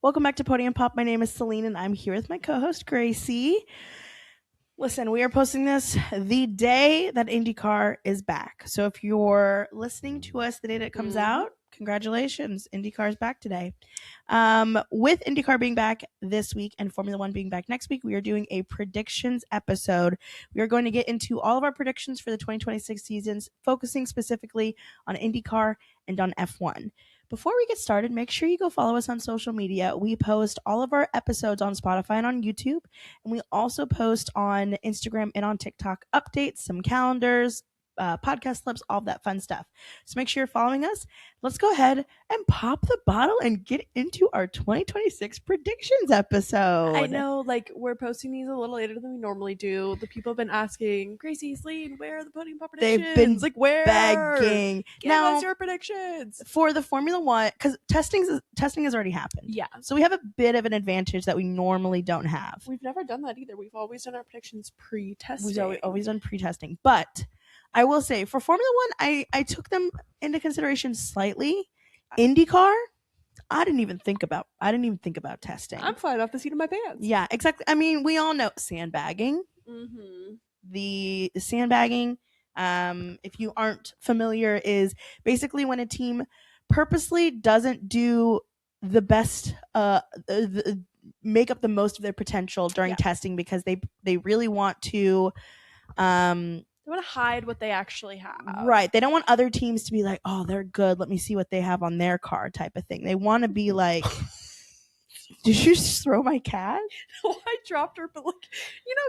Welcome back to Podium Pop. My name is Celine, and I'm here with my co-host Gracie. Listen, we are posting this the day that Indycar is back. So if you're listening to us the day that it comes out, congratulations, Indycar is back today. With Indycar being back this week and Formula One being back next week, we are doing a predictions episode. We are going to get into all of our predictions for the 2026 seasons, focusing specifically on Indycar and on F1. Before we get started, make sure you go follow us on social media. We post all of our episodes on Spotify and on YouTube, and we also post on Instagram and on TikTok updates, some calendars, podcast clips, all of that fun stuff. So make sure you're following us. Let's go ahead and pop the bottle and get into our 2026 predictions episode. I know, we're posting these a little later than we normally do. The people have been asking, Gracie, Celine, where are the Podium Pop predictions? They've been where? begging. Give us your predictions. For the Formula One, because testing has already happened. Yeah. So we have a bit of an advantage that we normally don't have. We've never done that either. We've always done our predictions pre-testing. We've always done pre-testing. But I will say, for Formula One, I took them into consideration slightly. IndyCar, I didn't even think about testing. I'm flying off the seat of my pants. Yeah, exactly. I mean, we all know sandbagging. Mm-hmm. The sandbagging, if you aren't familiar, is basically when a team purposely doesn't do the best, make up the most of their potential during testing because they really want to they want to hide what they actually have. Right. They don't want other teams to be like, oh, they're good, let me see what they have on their car type of thing. They want to be like, did you just throw my cat? No, I dropped her, but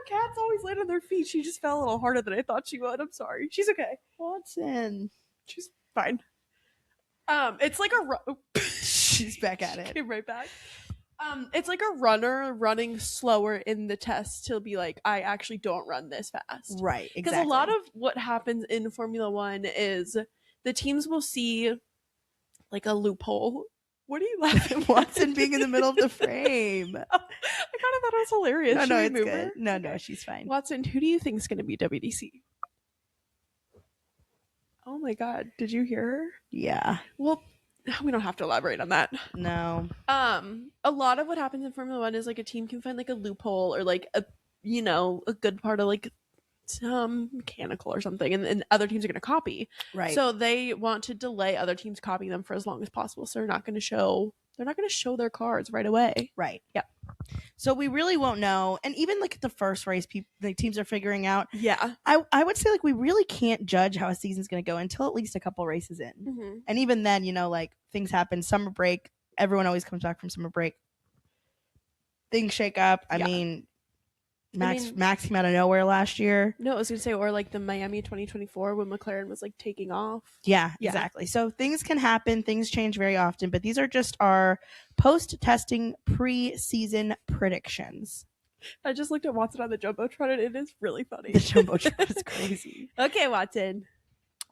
cats always land on their feet. She just fell a little harder than I thought she would. I'm sorry. She's okay. Watson. She's fine. It's like a she's back at it. Came right back. It's like a runner running slower in the test to be like, I actually don't run this fast. Right, exactly. Because a lot of what happens in Formula One is the teams will see like a loophole. What are you laughing at? Watson being in the middle of the frame. I kind of thought it was hilarious. No, it's good. No, she's fine. Watson, who do you think is going to be WDC? Oh my God, did you hear her? Yeah. Well, we don't have to elaborate on that. No. A lot of what happens in Formula One is like a team can find like a loophole or like a good part of like some mechanical or something, and other teams are going to copy. Right. So they want to delay other teams copying them for as long as possible. So they're not going to show their cars right away. Right. Yeah. So we really won't know. And even like the first race, the teams are figuring out. Yeah. I would say like we really can't judge how a season's going to go until at least a couple races in. Mm-hmm. And even then, like things happen. Summer break. Everyone always comes back from summer break. Things shake up. I mean, Max came out of nowhere last year. No, I was going to say, or like the Miami 2024 when McLaren was like taking off. Yeah, exactly. So things can happen. Things change very often, but these are just our post-testing pre-season predictions. I just looked at Watson on the Jumbotron and it is really funny. The Jumbotron is crazy. Okay, Watson.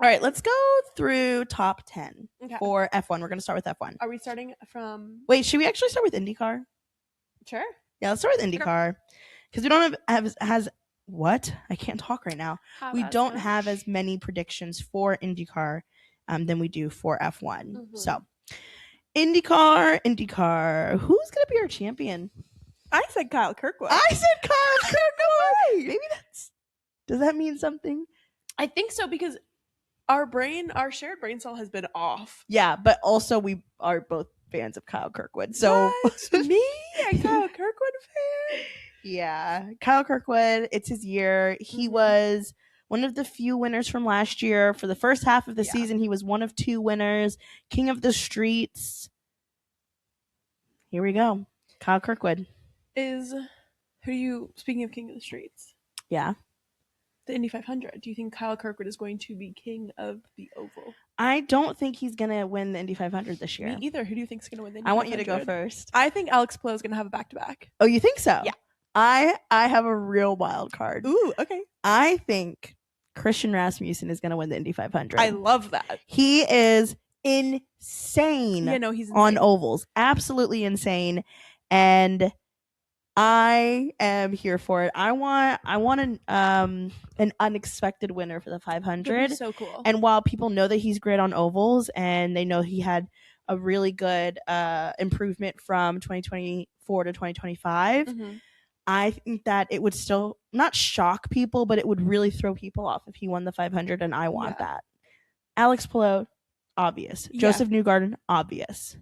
All right, let's go through top 10 for F1. We're going to start with F1. Are we starting from... Wait, should we actually start with IndyCar? Sure. Yeah, let's start with IndyCar. Because we don't have what? I can't talk right now. We don't have as many predictions for IndyCar than we do for F1. Mm-hmm. So, IndyCar. Who's going to be our champion? I said Kyle Kirkwood. Maybe does that mean something? I think so, because our shared brain cell has been off. Yeah, but also we are both fans of Kyle Kirkwood. So me, a Kyle Kirkwood fan? Yeah, Kyle Kirkwood, it's his year. He was one of the few winners from last year. For the first half of the season, he was one of 2 winners. King of the streets. Here we go. Kyle Kirkwood. Speaking of King of the streets? Yeah. The Indy 500. Do you think Kyle Kirkwood is going to be king of the oval? I don't think he's going to win the Indy 500 this year. Me either. Who do you think is going to win the Indy 500? I want you to go first. I think Alex Palou is going to have a back-to-back. Oh, you think so? Yeah. I have a real wild card. Ooh, okay. I think Christian Rasmussen is going to win the Indy 500. I love that. He is insane. Yeah, no, he's insane. On ovals. Absolutely insane. And I am here for it. I want an unexpected winner for the 500. So cool. And while people know that he's great on ovals and they know he had a really good improvement from 2024 to 2025. Mm-hmm. I think that it would still not shock people, but it would really throw people off if he won the 500, and I want that. Alex Palou, obvious. Yeah. Joseph Newgarden, obvious.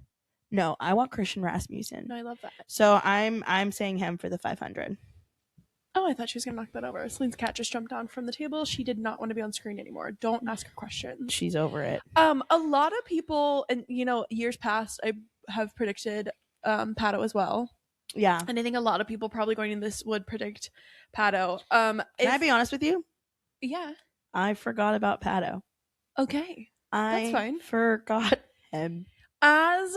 No, I want Christian Rasmussen. No, I love that. So I'm saying him for the 500. Oh, I thought she was going to knock that over. Celine's cat just jumped down from the table. She did not want to be on screen anymore. Don't ask her questions. She's over it. A lot of people, and years past, I have predicted Pato as well. Yeah. And I think a lot of people probably going in this would predict Pato. Can I be honest with you? Yeah. I forgot about Pato. Okay. That's fine. Forgot him. As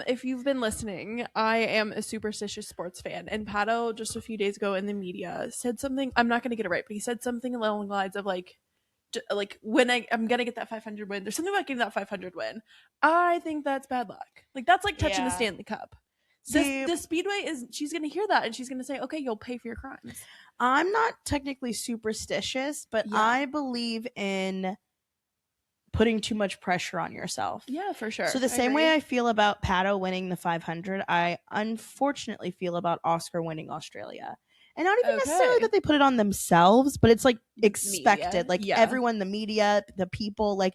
if you've been listening, I am a superstitious sports fan, and Pato just a few days ago in the media said something. I'm not going to get it right, but he said something along the lines of like when I'm going to get that 500 win. There's something about getting that 500 win. I think that's bad luck. Like that's like touching the Stanley Cup. The Speedway she's going to hear that and she's going to say, okay, you'll pay for your crimes. I'm not technically superstitious, but I believe in putting too much pressure on yourself. Yeah, for sure. So the same way I feel about Pato winning the 500, I unfortunately feel about Oscar winning Australia. And not even necessarily that they put it on themselves, but it's like expected. Media. Like everyone, the media, the people, like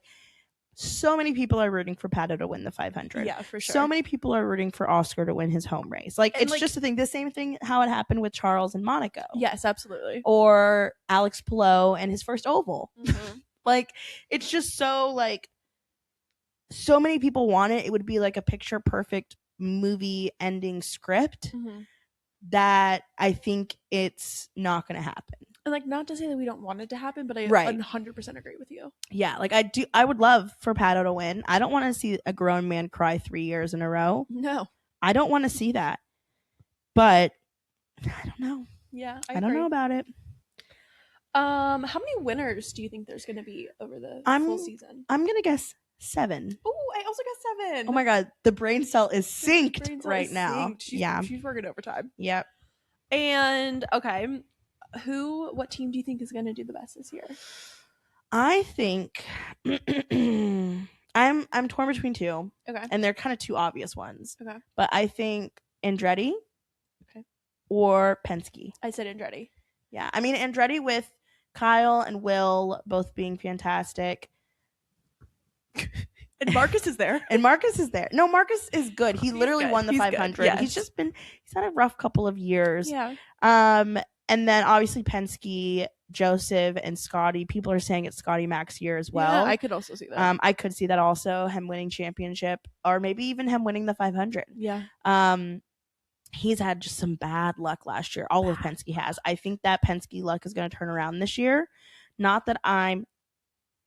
so many people are rooting for Pato to win the 500. Yeah, for sure. So many people are rooting for Oscar to win his home race. Like and it's just the thing. The same thing how it happened with Charles and Monaco. Yes, absolutely. Or Alex Palou and his first oval. Mm-hmm. Like it's just so like so many people want it. It would be like a picture perfect movie ending script that I think it's not going to happen. And like not to say that we don't want it to happen, but I 100% agree with you. Yeah, like I would love for Pato to win. I don't want to see a grown man cry 3 years in a row. No. I don't want to see that. But I don't know. Yeah, I don't know about it. How many winners do you think there's going to be over the full season? I'm going to guess 7. Oh, I also got 7. Oh my god, the brain cell is synced right now. She's working overtime. Yep. And okay, what team do you think is going to do the best this year? I think I'm torn between 2. Okay. And they're kind of 2 obvious ones. Okay. But I think Andretti or Penske. I said Andretti. Yeah. I mean Andretti with Kyle and Will both being fantastic. And Marcus is there. No, Marcus is good. He literally won the 500. Yes. He's had a rough couple of years. Yeah. And then obviously Penske, Joseph, and Scotty. People are saying it's Scotty Mac's year as well. Yeah, I could also see that. I could see that also, him winning championship, or maybe even him winning the 500. Yeah. He's had just some bad luck last year. All of Penske has. I think that Penske luck is going to turn around this year. Not that I'm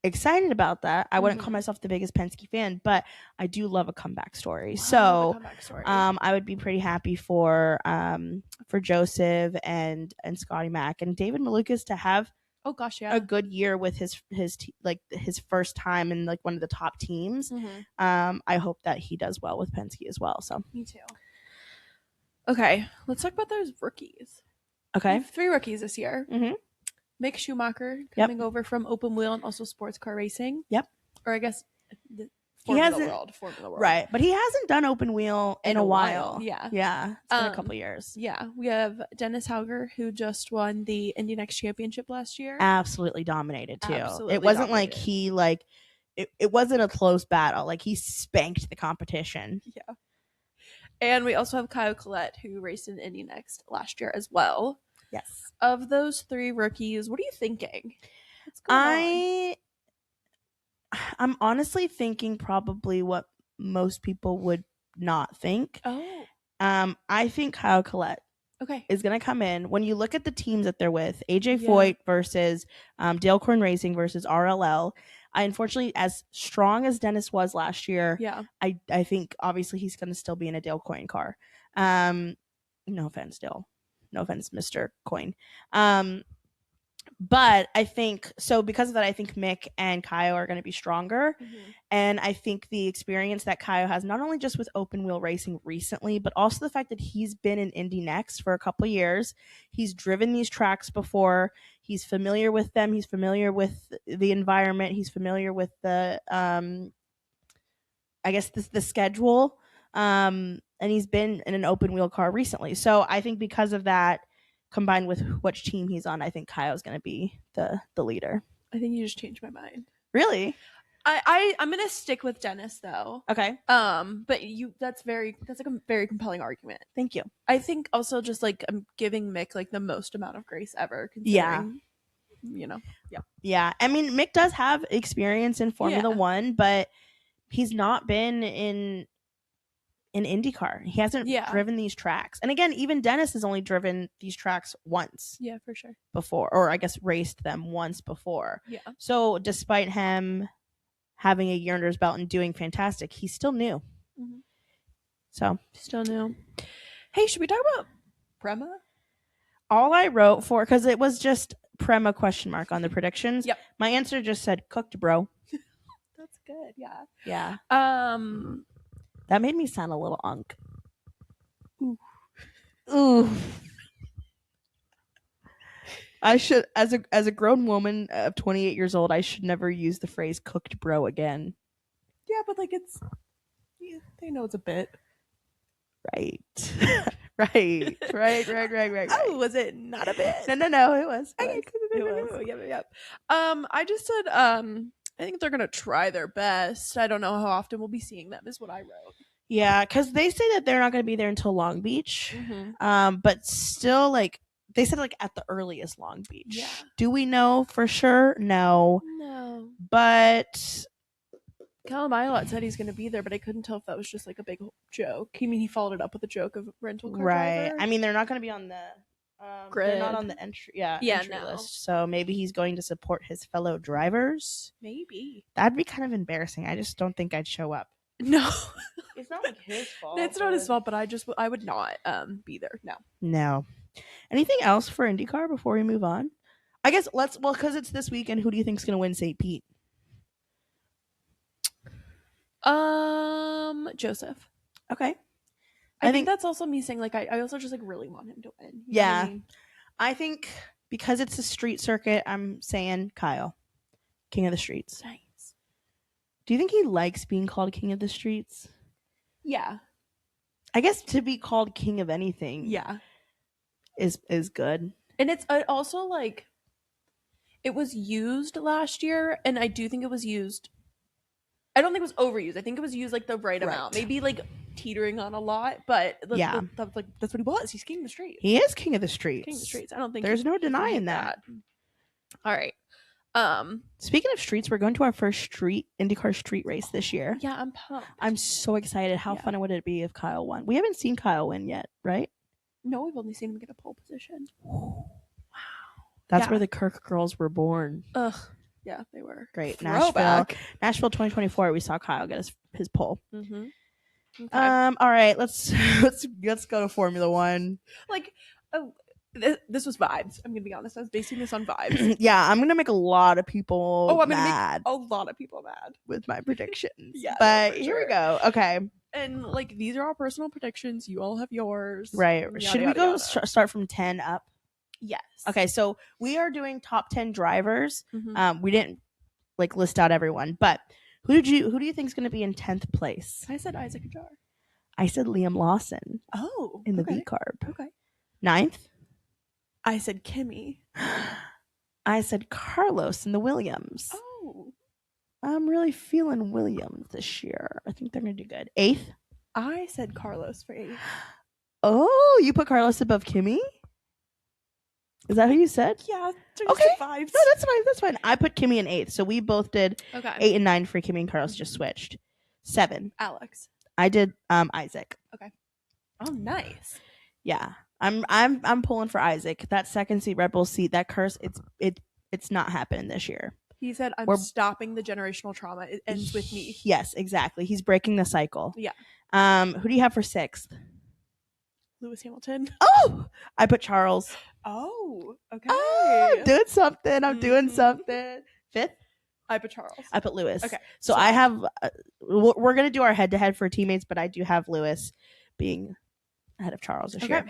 excited about that. I wouldn't call myself the biggest Penske fan, but I do love a comeback story. I would be pretty happy for Joseph and Scotty Mac and David Malukas to have a good year with his first time in like one of the top teams. I hope that he does well with Penske as well. So me too. Okay, let's talk about those rookies. Okay, we have 3 rookies this year. Mick Schumacher coming over from open wheel and also sports car racing. Yep. Or I guess Formula World. Right. But he hasn't done open wheel in a while. Yeah. Yeah. It's been a couple years. Yeah. We have Dennis Hauger, who just won the Indy Next Championship last year. Absolutely dominated too. It wasn't like he it wasn't a close battle. Like he spanked the competition. Yeah. And we also have Kyle Collette, who raced in Indy Next last year as well. Yes. Of those 3 rookies, what are you thinking? What's going on? I'm honestly thinking probably what most people would not think. Oh. I think Kyle Collette is going to come in. When you look at the teams that they're with, AJ Foyt versus Dale Corn Racing versus RLL, unfortunately, as strong as Dennis was last year, I think obviously he's going to still be in a Dale Coyne car. No offense, Dale. No offense, Mr. Coyne. But I think so because of that, I think Mick and Kyle are going to be stronger. And I think the experience that Kyle has, not only just with open wheel racing recently, but also the fact that he's been in Indy Next for a couple of years. He's driven these tracks before. He's familiar with them. He's familiar with the environment. He's familiar with the I guess the schedule. And he's been in an open wheel car recently. So I think because of that, combined with which team he's on, I think Kyle's going to be the leader. I think you just changed my mind. Really? I'm gonna stick with Dennis though. Okay. But that's like a very compelling argument. Thank you. I think also just like I'm giving Mick like the most amount of grace ever. Considering, Yeah. I mean, Mick does have experience in Formula One, but he's not been in IndyCar. He hasn't driven these tracks. And again, even Dennis has only driven these tracks once. Yeah, for sure. Before, or I guess raced them once before. Yeah. So despite him having a year under his belt and doing fantastic, he's still new. Mm-hmm. So still new. Hey, should we talk about Prema? All I wrote for, because it was just Prema question mark on the predictions. Yep. My answer just said cooked, bro. That's good. Yeah. Yeah. That made me sound a little unk. Ooh. I should, as a grown woman of 28 years old, I should never use the phrase cooked bro again. Yeah, but like they know it's a bit. Right. Right. Oh, was it not a bit? No, it was. It was. Yep. I just said, I think they're gonna try their best. I don't know how often we'll be seeing them, is what I wrote. Yeah, because they say that they're not going to be there until Long Beach. Mm-hmm. But still, like, they said, like, at the earliest Long Beach. Yeah. Do we know for sure? No. But Callum Ilott said he's going to be there, but I couldn't tell if that was just like a big joke. I mean, he followed it up with a joke of rental car driver. I mean, they're not going to be on the grid. They're not on the entry list. So maybe he's going to support his fellow drivers. Maybe. That'd be kind of embarrassing. I just don't think I'd show up. No. It's not like his fault. It's not his fault, but I would not be there. No. Anything else for IndyCar before we move on? I guess because it's this weekend, who do you think is going to win St. Pete? Joseph. Okay. I think that's also me saying, like, I also just, like, really want him to win. You know what I mean? I think because it's a street circuit, I'm saying Kyle. King of the Streets. Nice. Do you think he likes being called King of the Streets? Yeah. I guess to be called King of anything is good. And it's also, like, it was used last year, and I do think it was used. I don't think it was overused. I think it was used, like, the right amount. Maybe, like, teetering on a lot, but that's what he was. He's King of the Streets. He is King of the Streets. King of the Streets. I don't think there's no denying that. All right. Speaking of streets, we're going to our first IndyCar street race this year. Yeah, I'm pumped. I'm so excited. How fun would it be if Kyle won? We haven't seen Kyle win yet, right? No, we've only seen him get a pole position. Wow. That's where the Kirk girls were born. Ugh. Yeah, they were. Great. Throwback. Nashville 2024, we saw Kyle get his pole. Mm-hmm. Okay. All right, let's go to Formula One. Like, this was vibes. I'm gonna be honest. I was basing this on vibes. Yeah, I'm gonna make a lot of people I'm mad. Gonna make a lot of people mad with my predictions. Yeah, but here we go. Okay. And like, these are all personal predictions. You all have yours. Right. Should we go start from 10 up? Yes. Okay, so we are doing top 10 drivers. Mm-hmm. We didn't like list out everyone, but who do you think is going to be in 10th place? I said Isaac Ajar. I said Liam Lawson. Oh, in the V-Carb. Okay. 9th? I said Kimmy. I said Carlos in the Williams. Oh. I'm really feeling Williams this year. I think they're going to do good. 8th? I said Carlos for 8th. Oh, you put Carlos above Kimmy? Is that who you said? Yeah. Okay. Vibes. No, that's fine. I put Kimmy in 8th, so we both did 8 and 9 for Kimmy and Carlos. Just switched. 7. Alex. I did Isaac. Okay. Oh, nice. Yeah, I'm pulling for Isaac. That second seat, Red Bull seat, that curse, it's not happening this year. He said, "I'm stopping the generational trauma. It ends with me." Yes, exactly. He's breaking the cycle. Yeah. Who do you have for 6th? Lewis Hamilton. Oh, I put Charles. Oh, okay. Oh, I'm doing something. I'm doing something. 5th? I put Charles. I put Lewis. Okay. So I have, we're going to do our head-to-head for teammates, but I do have Lewis being ahead of Charles this year.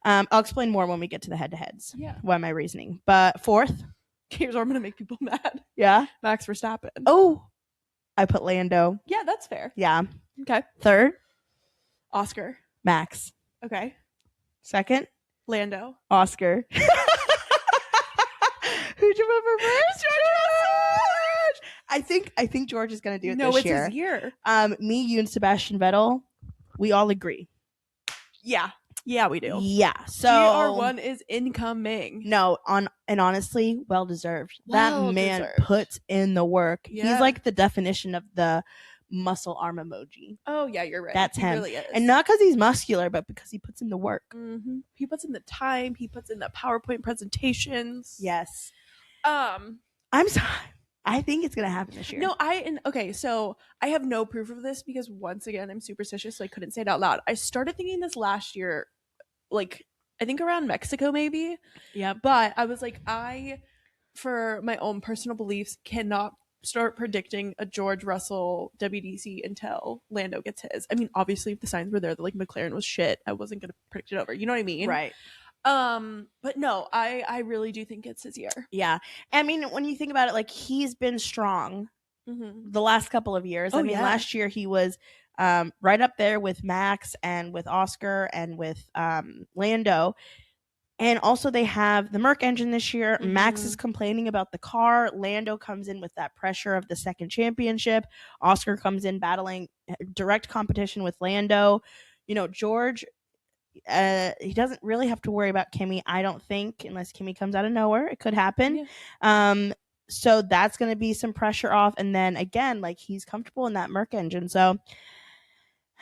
I'll explain more when we get to the head-to-heads. Yeah. What am I reasoning? But 4th? Here's where I'm going to make people mad. Yeah? Max Verstappen. Oh. I put Lando. Yeah, that's fair. Yeah. Okay. Third, Oscar. Max. Okay. Second, Lando. Oscar. Who'd you put for first? George. I think George is gonna do it No, this it's year. his year. Me, you, and Sebastian Vettel, we all agree. Yeah. Yeah, we do. Yeah. So GR1 is incoming. No, and honestly, well deserved. That man Well-deserved. puts in the work. Yeah. He's like the definition of the muscle arm emoji. Oh, yeah, you're right. That's he him. really is. And not because he's muscular, but because he puts in the work. Mm-hmm. He puts in the time. He puts in the PowerPoint presentations. Yes. Um, I'm sorry. I think it's gonna happen this year. No, okay, so I have no proof of this because once again I'm superstitious, so I couldn't say it out loud. I started thinking this last year, like I think around Mexico maybe. Yeah. But I was like, I, for my own personal beliefs, cannot start predicting a George Russell WDC until Lando gets his. I mean, obviously if the signs were there that like McLaren was shit, I wasn't gonna predict it over. You know what I mean? Right. But no, I really do think it's his year. Yeah. I mean, when you think about it, like he's been strong the last couple of years. Oh, I mean, yeah. last year he was right up there with Max and with Oscar and with Lando. And also they have the Merc engine this year. Max is complaining about the car. Lando comes in with that pressure of the second championship. Oscar comes in battling direct competition with Lando. You know, George, he doesn't really have to worry about Kimmy, I don't think, unless Kimmy comes out of nowhere. It could happen. Yeah. So that's going to be some pressure off. And then again, like he's comfortable in that Merc engine. So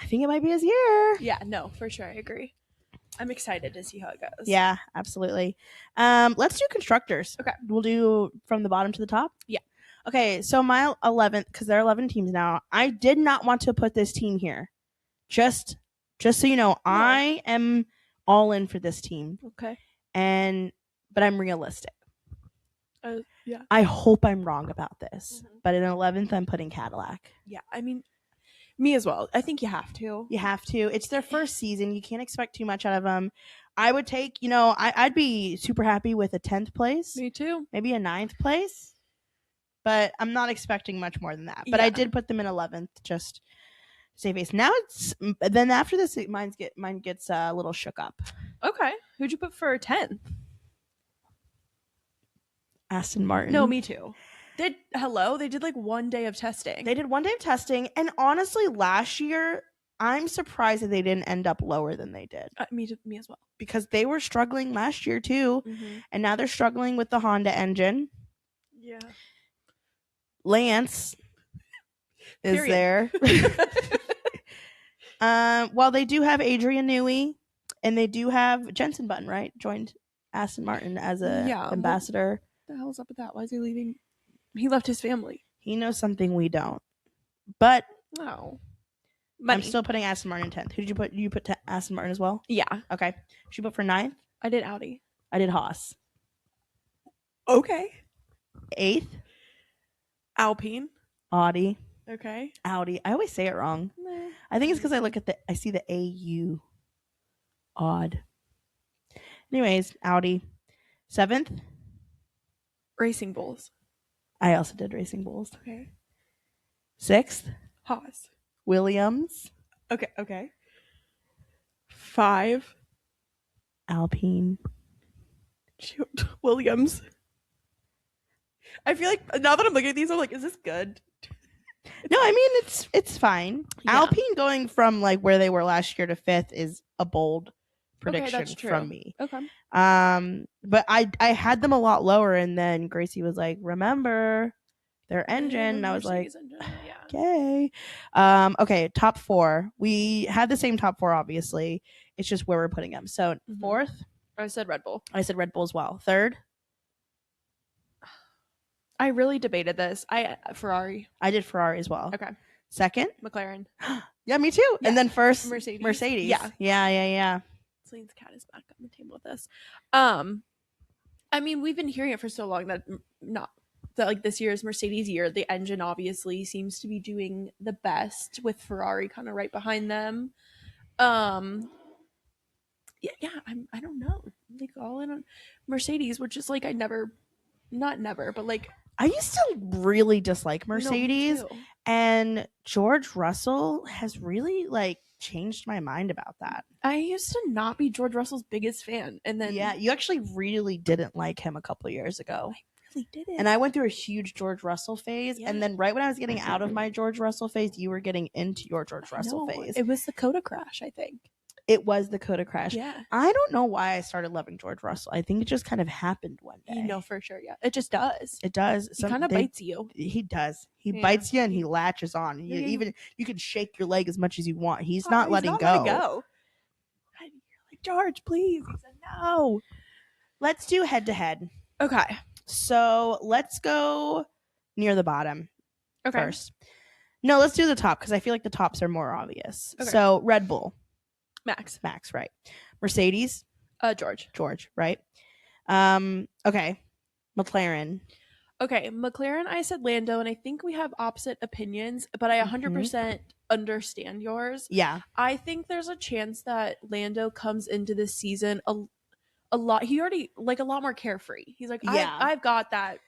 I think it might be his year. Yeah, no, for sure. I agree. I'm excited to see how it goes. Yeah, absolutely. Let's do constructors. Okay. We'll do from the bottom to the top. Yeah. Okay, so my 11th, because there are 11 teams now, I did not want to put this team here. Just so you know, I am all in for this team. Okay. But I'm realistic. Yeah. I hope I'm wrong about this. But in 11th, I'm putting Cadillac. Yeah, I mean, me as well. I think you have to. You have to. It's their first season. You can't expect too much out of them. I would take, I'd be super happy with a 10th place. Me too. Maybe a 9th place. But I'm not expecting much more than that. But I did put them in 11th, just save face. Now then after this, mine gets a little shook up. Okay. Who'd you put for 10th? Aston Martin. No, me too. They did like 1 day of testing. They did 1 day of testing. And honestly, last year, I'm surprised that they didn't end up lower than they did. Me as well. Because they were struggling last year too. And now they're struggling with the Honda engine. Yeah. Lance is there. Well, they do have Adrian Newey. And they do have Jensen Button, right? Joined Aston Martin as a ambassador. What the hell's up with that? Why is he leaving? He left his family. He knows something we don't. But no. I'm still putting Aston Martin 10th. Who did you put? You put Aston Martin as well? Yeah. Okay. Did you put for 9th? I did Audi. I did Haas. Okay. 8th? Alpine. Audi. Okay. Audi. I always say it wrong. Nah. I think it's because I see the AU. Odd. Anyways, Audi. 7th? Racing Bulls. I also did Racing Bulls. Okay. 6th? Haas. Williams. Okay. 5. Alpine. Williams. I feel like now that I'm looking at these, I'm like, is this good? No, I mean it's fine. Yeah. Alpine going from like where they were last year to 5th is a bold prediction from me. Okay. But I had them a lot lower, and then Gracie was like, "Remember their engine," and I was like, "Okay." Okay, top 4. We had the same top 4, obviously. It's just where we're putting them. So 4th, I said Red Bull. I said Red Bull as well. 3rd, I really debated this. Ferrari. I did Ferrari as well. Okay. 2nd, McLaren. yeah, me too. Yeah. And then first, Mercedes. Yeah. Celine's cat is back on the table with us. I mean, we've been hearing it for so long that like this year's Mercedes year, the engine obviously seems to be doing the best with Ferrari kind of right behind them. Yeah, I don't know. I'm like all in on Mercedes, which is like not never, but like I used to really dislike Mercedes. No, me too. And George Russell has really like changed my mind about that. I used to not be George Russell's biggest fan, and then Yeah, you actually really didn't like him a couple years ago. I really didn't. And I went through a huge George Russell phase. Yeah. And then right when I was getting out of my George Russell phase, you were getting into your George Russell phase. It was the Coda crash, I think. It was the Coda crash. Yeah. I don't know why I started loving George Russell. I think it just kind of happened one day. You know for sure, yeah. It just does. It does. He kind of bites you. He does. He Yeah. bites you and he latches on. Yeah. You can shake your leg as much as you want. He's not letting go. You're like, George, please. He said no. Let's do head to head. Okay. So let's go near the bottom first. No, let's do the top because I feel like the tops are more obvious. Okay. So Red Bull. Max, right. Mercedes. George, right. Okay. McLaren. Okay, McLaren, I said Lando, and I think we have opposite opinions, but I 100% understand yours. Yeah. I think there's a chance that Lando comes into this season a lot. He already like a lot more carefree. He's like, Yeah. I've got that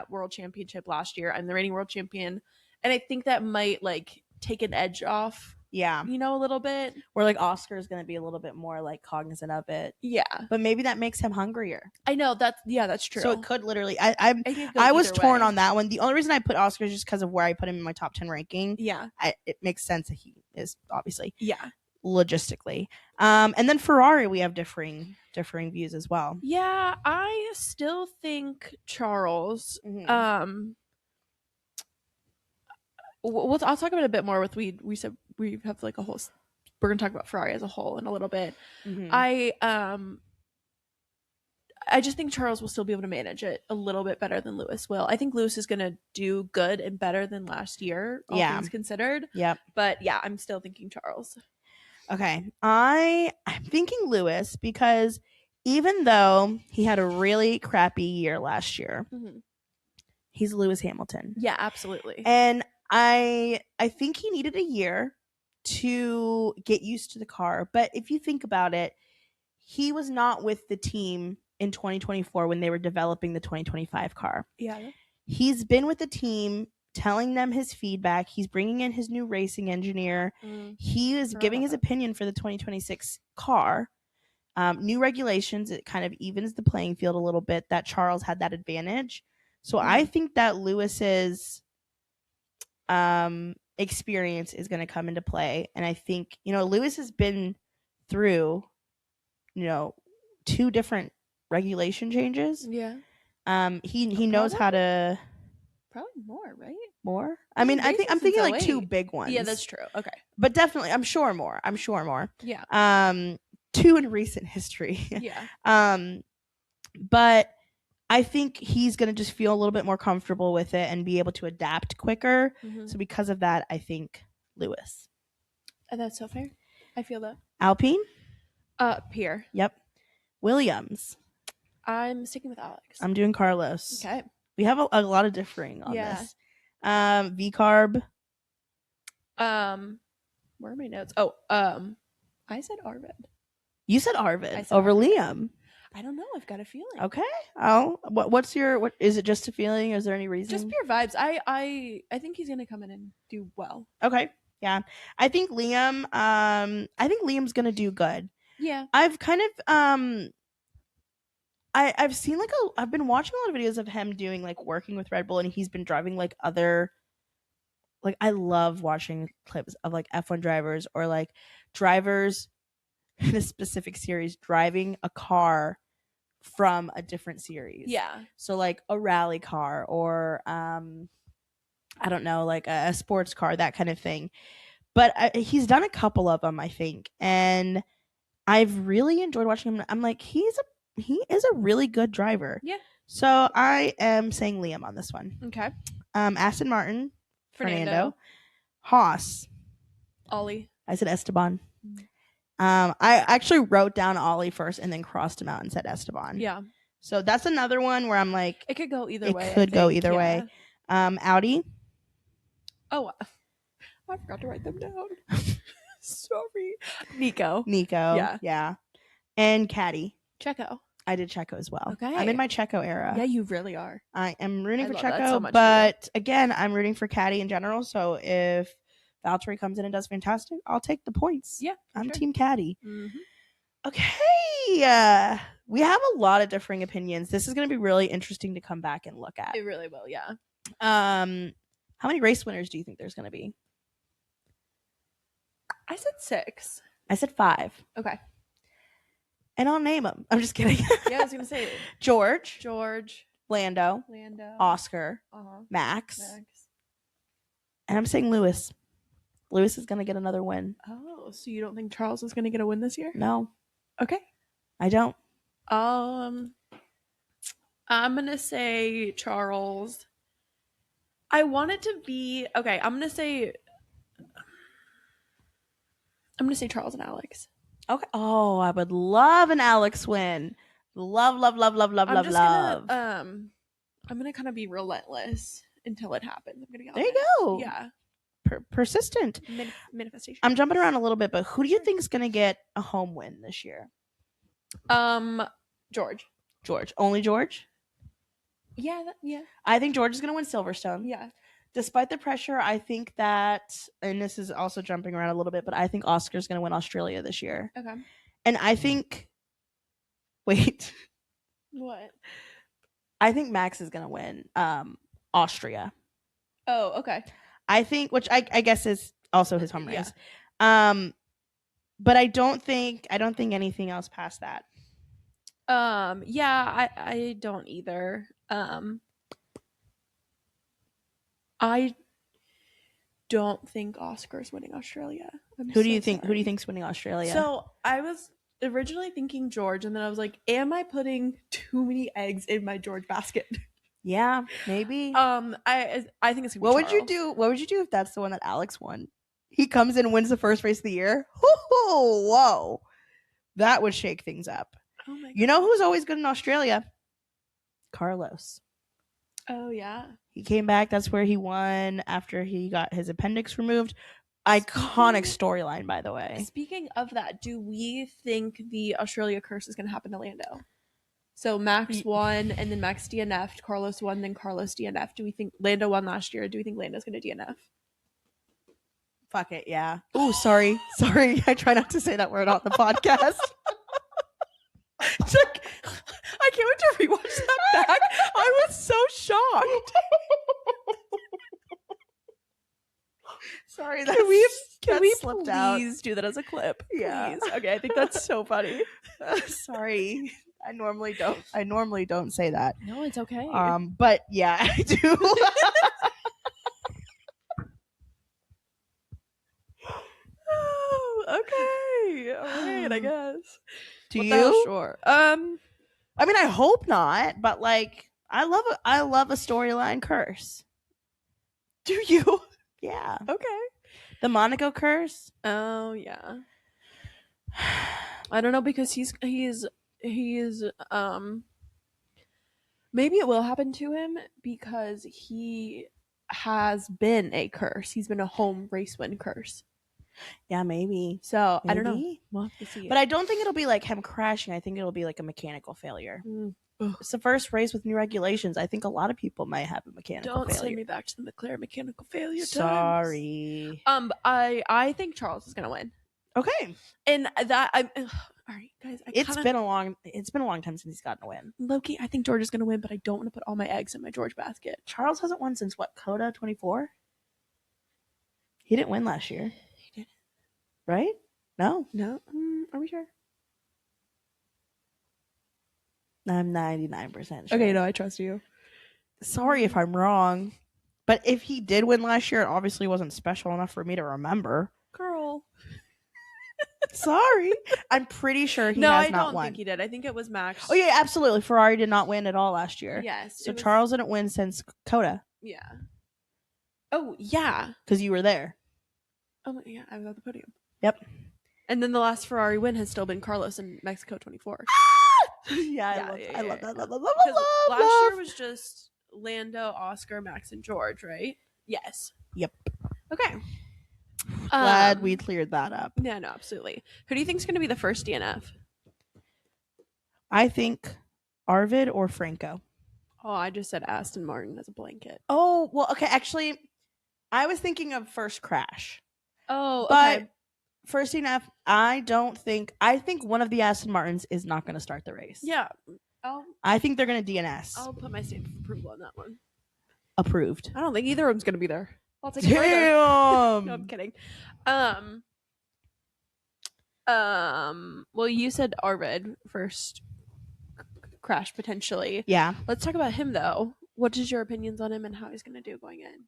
world championship last year. I'm the reigning world champion, and I think that might like take an edge off. Yeah. You know, a little bit. Or like Oscar is going to be a little bit more like cognizant of it. Yeah. But maybe that makes him hungrier. I know that's true. So it could literally. I was torn on that one. The only reason I put Oscar is just because of where I put him in my top 10 ranking. Yeah. It makes sense that he is obviously. Yeah. Logistically. And then Ferrari, we have differing views as well. Yeah, I still think Charles. Mm-hmm. I'll talk about it a bit more with we said we have like a whole. We're gonna talk about Ferrari as a whole in a little bit. Mm-hmm. I just think Charles will still be able to manage it a little bit better than Lewis will. I think Lewis is gonna do good and better than last year, all things considered. Yep. But yeah, I'm still thinking Charles. Okay, I'm thinking Lewis because even though he had a really crappy year last year, he's Lewis Hamilton. Yeah, absolutely. And I think he needed a year to get used to the car. But if you think about it, he was not with the team in 2024 when they were developing the 2025 car. Yeah. He's been with the team telling them his feedback. He's bringing in his new racing engineer. He is giving his opinion for the 2026 car. New regulations, it kind of evens the playing field a little bit that Charles had that advantage. So I think that Lewis's experience is going to come into play. And I think, Lewis has been through, 2 different regulation changes. Yeah. He knows how to. Probably more, right? More? I mean, I'm thinking like 2 big ones. Yeah, that's true. Okay. But definitely, I'm sure more. Yeah. 2 in recent history. Yeah. But I think he's going to just feel a little bit more comfortable with it and be able to adapt quicker. So because of that, I think Lewis. That's so fair. I feel that. Alpine? Pierre. Yep. Williams. I'm sticking with Alex. I'm doing Carlos. Okay. We have a lot of differing on this. V-Carb. Where are my notes? Oh, I said Arvid. You said Arvid over Arvid. Liam. I don't know. I've got a feeling. Okay. Oh, what is it just a feeling? Is there any reason? Just pure vibes. I think he's gonna come in and do well. Okay. Yeah. I think Liam's gonna do good. Yeah. I've kind of I've seen I've been watching a lot of videos of him doing working with Red Bull, and he's been driving other I love watching clips of F1 drivers or drivers in a specific series driving a car from a different series. Yeah. So a rally car or I don't know, a sports car, that kind of thing. But he's done a couple of them, I think, and I've really enjoyed watching him. I'm he is a really good driver. Yeah. So I am saying Liam on this one. Okay. Aston Martin, Fernando. Haas, Ollie. I said Esteban. I actually wrote down Ollie first and then crossed him out and said Esteban. Yeah. So that's another one where I'm it could go either way. It could go either way. Audi. Oh, I forgot to write them down. Sorry. Nico. Yeah. And Caddy. Checo. I did Checo as well. Okay. I'm in my Checo era. Yeah, you really are. I am rooting for love that Checo, so much for but again, I'm rooting for Caddy in general. So if Valtteri comes in and does fantastic, I'll take the points. Yeah, for I'm sure. Team Caddy. Mhm. Okay. We have a lot of differing opinions. This is going to be really interesting to come back and look at. It really will, yeah. How many race winners do you think there's going to be? I said 6. I said 5. Okay. And I'll name them. I'm just kidding. Yeah, I was going to say George, Lando, Oscar, uh-huh. Max, Max. and I'm saying Lewis. Lewis is going to get another win. Oh, so you don't think Charles is going to get a win this year? No, Okay. I don't. I'm going to say Charles. I want it to be okay. I'm gonna say Charles and Alex. Okay. Oh, I would love an Alex win. Love. I'm gonna kind of be relentless until it happens. I'm gonna get there you go. Yeah. Persistent. Manifestation. I'm jumping around a little bit, but who do you think is gonna get a home win this year? George. Only George? Yeah. Yeah. I think George is gonna win Silverstone. Yeah. Despite the pressure, I think that, and this is also jumping around a little bit, but I think Oscar's going to win Australia this year. Okay. And I think, wait. What? I think Max is going to win Austria. Oh, okay. I think, which I guess is also his home race. Yeah. But I don't think anything else past that. Yeah, I don't either. I don't think Oscar's winning Australia. Who do you think's winning Australia? So I was originally thinking George, and then I was like, am I putting too many eggs in my George basket? Yeah, maybe. I think it's gonna be What would Charles. you do? What would you do if that's the one that Alex won? He comes in and wins the first race of the year. Whoa. That would shake things up. Oh my God. You know who's always good in Australia? Carlos. Oh yeah. He came back. That's where he won after he got his appendix removed. Iconic storyline, by the way. Speaking of that, do we think the Australia curse is going to happen to Lando? So Max won, and then Max DNF'd. Carlos won, then Carlos DNF'd. Do we think Lando won last year? Do we think Lando's going to DNF? Fuck it, yeah. Oh, sorry. I try not to say that word on the podcast. Like, I can't wait to rewatch that back. I was so shocked. Sorry, can we slipped please out. do that as a clip? Yeah. Please. Okay, I think that's so funny. Sorry. I normally don't say that. No, it's okay. But yeah, I do. Okay. All right, I guess. Do you? Sure. I mean, I hope not, but like, I love a storyline curse. Do you? Yeah. Okay. The Monaco curse. Oh yeah. I don't know, because he's maybe it will happen to him because he has been a curse. He's been a home race win curse. Yeah, maybe. So I don't know. We'll have to see. But I don't think it'll be like him crashing. I think it'll be like a mechanical failure. It's the first race with new regulations. I think a lot of people might have a mechanical failure. Don't send me back to the McLaren mechanical failure times. Sorry. I think Charles is gonna win. Okay. And that I'm all right, guys. It's been a long time since he's gotten a win. Loki, I think George is gonna win, but I don't want to put all my eggs in my George basket. Charles hasn't won since what? Coda 24? He didn't win last year. He didn't. Right? No. Are we sure? I'm 99% sure. Okay, no, I trust you. Sorry if I'm wrong. But if he did win last year, it obviously wasn't special enough for me to remember. Girl. Sorry. I'm pretty sure he has not won. No, I don't think he did. I think it was Max. Oh, yeah, absolutely. Ferrari did not win at all last year. Yes. So Charles didn't win since Coda. Yeah. Oh, yeah. Because you were there. Oh, yeah. I was at the podium. Yep. And then the last Ferrari win has still been Carlos in Mexico 24. I love that. Love. Last year was just Lando, Oscar, Max, and George, right? Yes. Yep. Okay. Glad we cleared that up. Yeah, no, absolutely. Who do you think is going to be the first DNF? I think Arvid or Franco. Oh, I just said Aston Martin as a blanket. Oh, well, okay. Actually, I was thinking of first crash. Oh, But okay. first enough, I think one of the Aston Martins is not going to start the race. Yeah. I think they're going to DNS. I'll put my stamp of approval on that one. Approved. I don't think either of them's gonna be there. I'll take it further. Damn. No, I'm kidding. Well, you said Arvid first crash potentially. Yeah. Let's talk about him though. What is your opinions on him and how he's gonna do going in?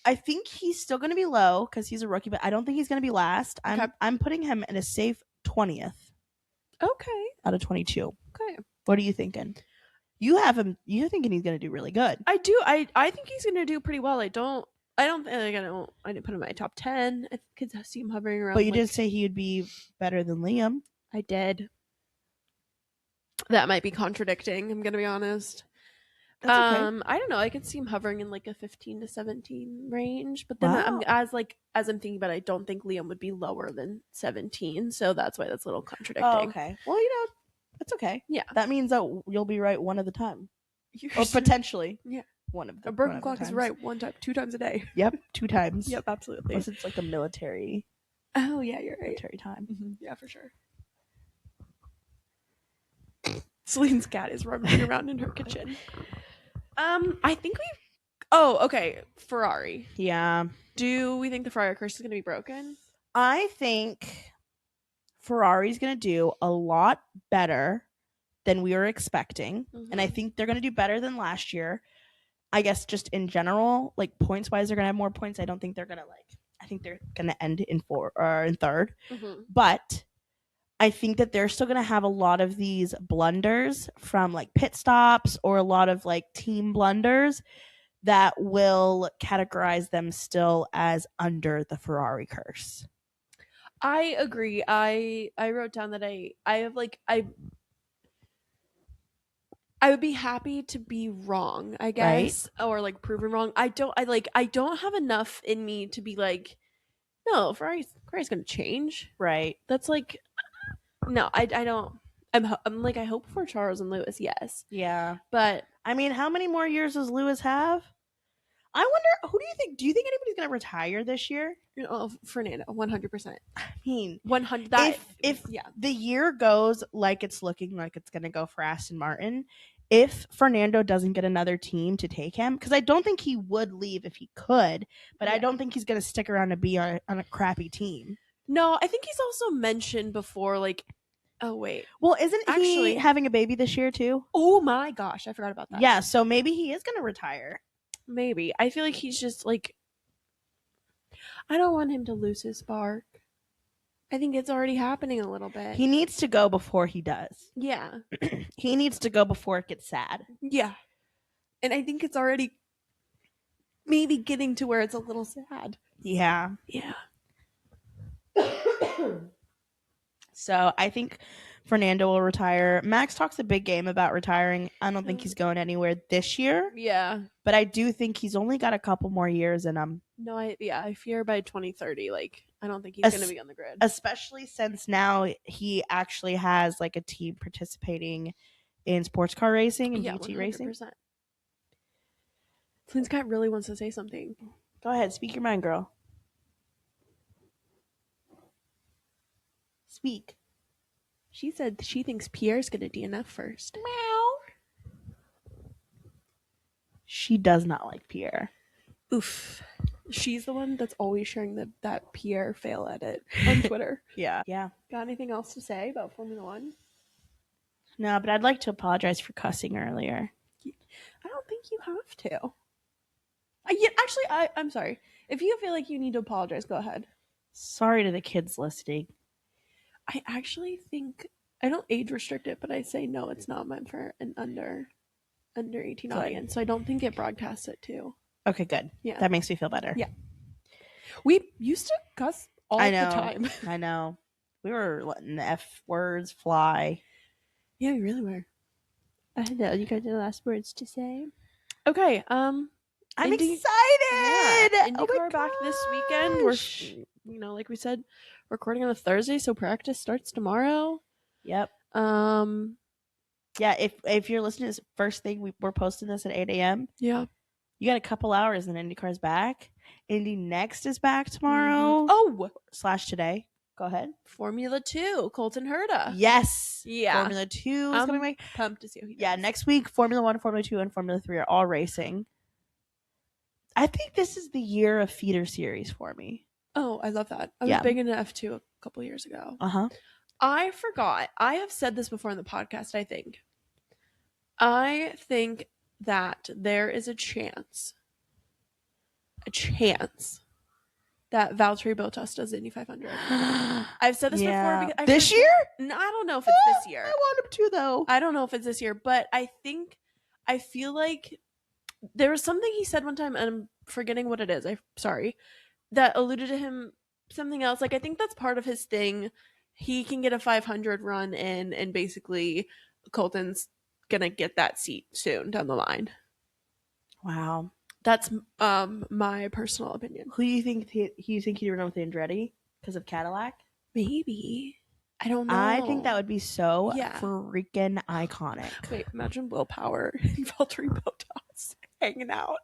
I think he's still going to be low because he's a rookie, but I don't think he's going to be last. Okay. I'm putting him in a safe 20th Okay. out of 22. Okay. What are you thinking? You have him. You're thinking he's going to do really good. I do. I think he's gonna do pretty well. I didn't put him in my top 10. I could see him hovering around. But you did say he would be better than Liam. I did. That might be contradicting. I'm gonna be honest. That's okay. I don't know. I could see him hovering in like a 15 to 17 range, but then Wow. as I'm thinking about it, I don't think Liam would be lower than 17, so that's why that's a little contradicting. Oh, okay. Well, that's okay. Yeah. That means that you'll be right one of the time. You're Or potentially. Yeah. One of the a broken one of clock the is times. right 2 times a day. Yep, 2 times. Yep, absolutely. Unless it's like a military Oh yeah, you're right. military time. Mm-hmm. Yeah, for sure. Celine's cat is running around in her kitchen. I think okay, Ferrari. Yeah. Do we think the Ferrari curse is going to be broken? I think Ferrari's going to do a lot better than we were expecting. And I think they're going to do better than last year. I guess just in general, like points wise, they're going to have more points. I don't think they're going to I think they're going to end in 4 or in 3rd. But I think that they're still going to have a lot of these blunders from like pit stops or a lot of like team blunders that will categorize them still as under the Ferrari curse. I agree. I wrote down that I would be happy to be wrong, I guess, right? Or like proven wrong. I don't have enough in me to be like, no, Ferrari's going to change. Right. That's like, no, I don't. I'm like, I hope for Charles and Lewis, yes. Yeah. But I mean, how many more years does Lewis have? I wonder, who do you think? Do you think anybody's going to retire this year? Fernando, 100%. I mean, 100. If the year goes like it's looking like it's going to go for Aston Martin, if Fernando doesn't get another team to take him, because I don't think he would leave if he could, but I don't think he's going to stick around to be on a crappy team. No, I think he's also mentioned before, like, oh, wait. Well, isn't he having a baby this year, too? Oh, my gosh. I forgot about that. Yeah, so maybe he is going to retire. Maybe. I feel like he's just, like, I don't want him to lose his spark. I think it's already happening a little bit. He needs to go before he does. Yeah. He needs to go before it gets sad. Yeah. And I think it's already maybe getting to where it's a little sad. Yeah. Yeah. So I think Fernando will retire. Max talks a big game about retiring. I don't think he's going anywhere this year. Yeah. But I do think he's only got a couple more years in him. No, I fear by 2030, like, I don't think he's going to be on the grid. Especially since now he actually has, like, a team participating in sports car racing and GT 100%. racing. Flynn Scott really wants to say something. Go ahead. Speak your mind, girl. Speak. She said she thinks Pierre's going to DNF first. Meow. She does not like Pierre. Oof. She's the one that's always sharing that Pierre fail edit on Twitter. Yeah. Got anything else to say about Formula One? No, but I'd like to apologize for cussing earlier. I don't think you have to. I'm sorry. If you feel like you need to apologize, go ahead. Sorry to the kids listening. I actually think I don't age restrict it, but I say no, it's not meant for an under 18 audience. So I don't think it broadcasts it too. Okay, good. Yeah. That makes me feel better. Yeah. We used to cuss all the time. I know. We were letting the F words fly. Yeah, we really were. I know. You got the last words to say? Okay. I'm excited. Yeah. Indycar back this weekend. We're, like we said, recording on a Thursday, so practice starts tomorrow. Yep. Yeah, if you're listening to this first thing, we're posting this at 8 a.m. Yeah. You got a couple hours and IndyCar's back. Indy Next is back tomorrow. Oh, / today. Go ahead. Formula 2, Colton Herta. Yes. Yeah. Formula 2 is coming back. Pumped to see how he does. Yeah, next week, Formula 1, Formula 2, and Formula 3 are all racing. I think this is the year of feeder series for me. Oh, I love that. I was big into F2 a couple years ago. Uh-huh. I forgot. I have said this before in the podcast, I think. I think that there is a chance that Valtteri Bottas does the Indy 500. I've said this before. Because this year? No, I don't know if it's this year. I want him to, though. I don't know if it's this year, but I feel like there was something he said one time, and I'm forgetting what it is. I'm sorry. That alluded to him something else. Like, I think that's part of his thing. He can get a 500 run in, and basically Colton's gonna get that seat soon down the line. Wow. That's my personal opinion. Who do you think he'd run with Andretti because of Cadillac? Maybe. I don't know. I think that would be so freaking iconic. Wait, imagine Willpower and Valtteri Bottas hanging out.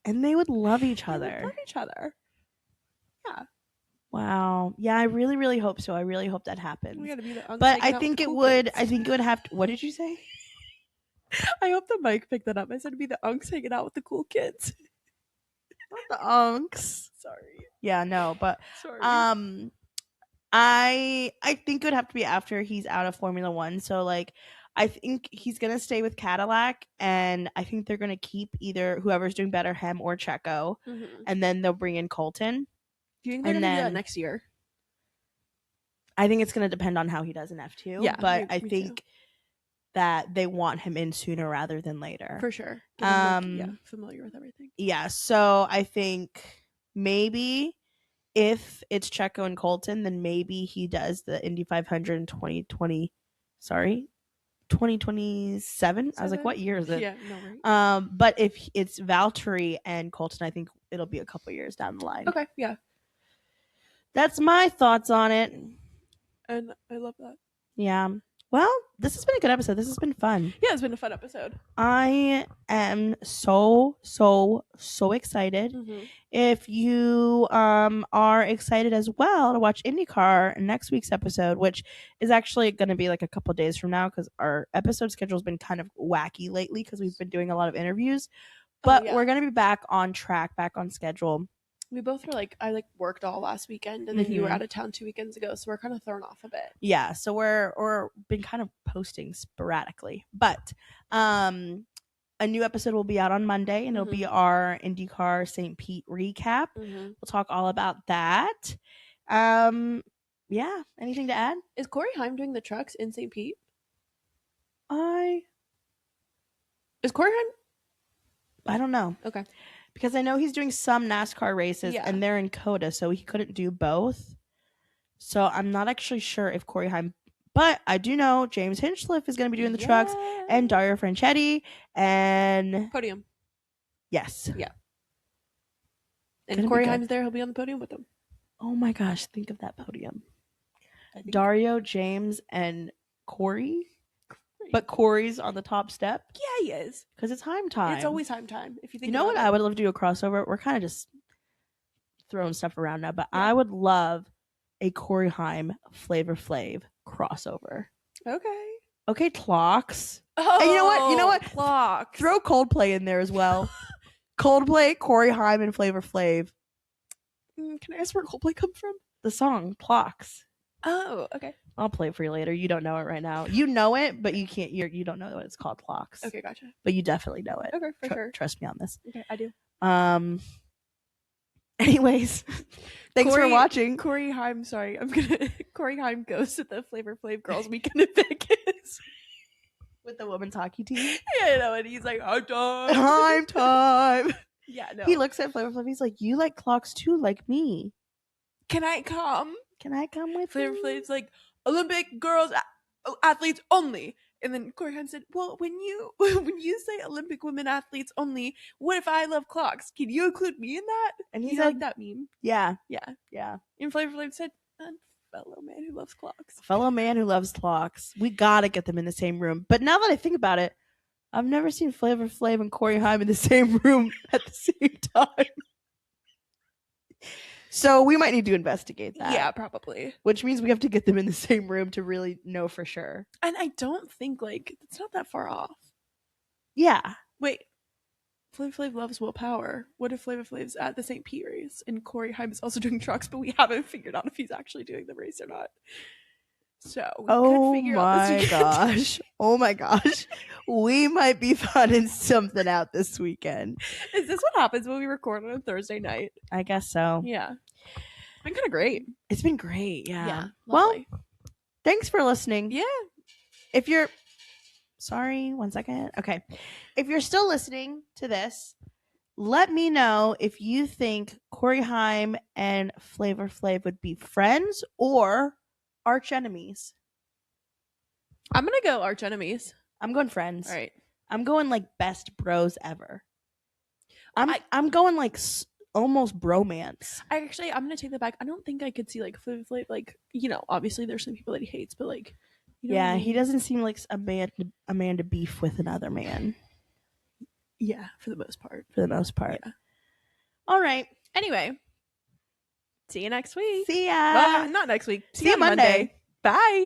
And they would love each other. They would love each other. Yeah. Wow. Yeah, I really, really hope so. I really hope that happens. We gotta be the but I think it would. I think it would have to. What did you say? I hope the mic picked that up. I said it'd be the unks hanging out with the cool kids. Not the unks. Sorry. Yeah, no, but sorry. I think it would have to be after he's out of Formula 1. So like I think he's gonna stay with Cadillac, and I think they're gonna keep either whoever's doing better, him or Checo, and then they'll bring in Colton. Do you think they're gonna do that next year? I think it's gonna depend on how he does in F2. Yeah, but I think that they want him in sooner rather than later. For sure. Get him, familiar with everything. Yeah, so I think maybe if it's Checo and Colton, then maybe he does the Indy 500 in 2020. Sorry, 2027. I was like, what year is it? Yeah, no, right. But if it's Valtteri and Colton, I think it'll be a couple years down the line. Okay, yeah. That's my thoughts on it. And I love that. Yeah. Well, this has been a good episode. This has been fun. Yeah, it's been a fun episode. I am so excited. If you are excited as well to watch IndyCar next week's episode, which is actually going to be like a couple days from now because our episode schedule has been kind of wacky lately because we've been doing a lot of interviews. But we're going to be back on track, back on schedule. We both were I worked all last weekend, and then you were out of town 2 weekends ago, so we're kind of thrown off a bit. Yeah, so we're been kind of posting sporadically, but a new episode will be out on Monday, and it'll be our IndyCar St. Pete recap. We'll talk all about that. Yeah, anything to add? Is Corey Heim doing the trucks in St. Pete? Is Corey Heim? I don't know. Okay. Because I know he's doing some NASCAR races, and they're in COTA, so he couldn't do both. So I'm not actually sure if Corey Heim, but I do know James Hinchcliffe is going to be doing the trucks, and Dario Franchitti, and Podium. Yes. Yeah. And if Corey Heim's there, he'll be on the podium with them. Oh my gosh, think of that podium. Dario, James, and Corey. But Corey's on the top step. Yeah, he is. Because it's Heim time. It's always Heim time. If you think, you know what, I would love to do a crossover. We're kind of just throwing stuff around now, but I would love a Corey Heim Flavor Flav crossover. Okay, Clocks. Oh, and you know what? Clocks. Throw Coldplay in there as well. Coldplay, Corey Heim, and Flavor Flav. Can I ask where Coldplay come from? The song Clocks. Oh, okay. I'll play it for you later. You don't know it right now. You know it, but you can't. You don't know what it's called. Clocks. Okay, gotcha. But you definitely know it. Okay, for sure. Trust me on this. Okay, I do. Anyways, thanks for watching. Corey Heim. Sorry, Corey Heim goes to the Flavor Flav Girls Weekend in Vegas with the women's hockey team. Yeah, you know, and he's like, "I'm done. Time." Yeah, no. He looks at Flavor Flav. He's like, "You like clocks too, like me. Can I come? Can I come with Flavor you?" Flav's like, Olympic girls athletes only. And then Corey Heim said, well, when you say Olympic women athletes only, what if I love clocks? Can you include me in that? And he said, like that meme. Yeah. And Flavor Flav said, fellow man who loves clocks. Fellow man who loves clocks. We gotta get them in the same room. But now that I think about it, I've never seen Flavor Flav and Corey Haim in the same room at the same time. So we might need to investigate that. Yeah, probably. Which means we have to get them in the same room to really know for sure. And I don't think like it's not that far off. Yeah. Wait, Flavor Flav loves Will Power. What if Flavor Flav's at the St. Pete race and Corey Haim is also doing trucks, but we haven't figured out if he's actually doing the race or not? So we could figure out this weekend. Gosh. Oh my gosh. We might be finding something out this weekend. Is this what happens when we record on a Thursday night? I guess so. Yeah. It's been kind of great. It's been great. Yeah. Yeah. Well, Lovely. thanks for listening. Yeah. If you're sorry, 1 second. Okay. If you're still listening to this, let me know if you think Corey Haim and Flavor Flav would be friends or arch enemies. I'm going to go arch enemies. I'm going friends. All right. I'm going like best bros ever. I'm going like almost bromance. I'm going to take that back. I don't think I could see like Flavor Flav, like, you know, obviously there's some people that he hates, but like, you know, yeah, he doesn't seem like a man to beef with another man. Yeah, for the most part. Yeah. All right. Anyway, see you next week. See ya. Not next week. See you Monday. Bye.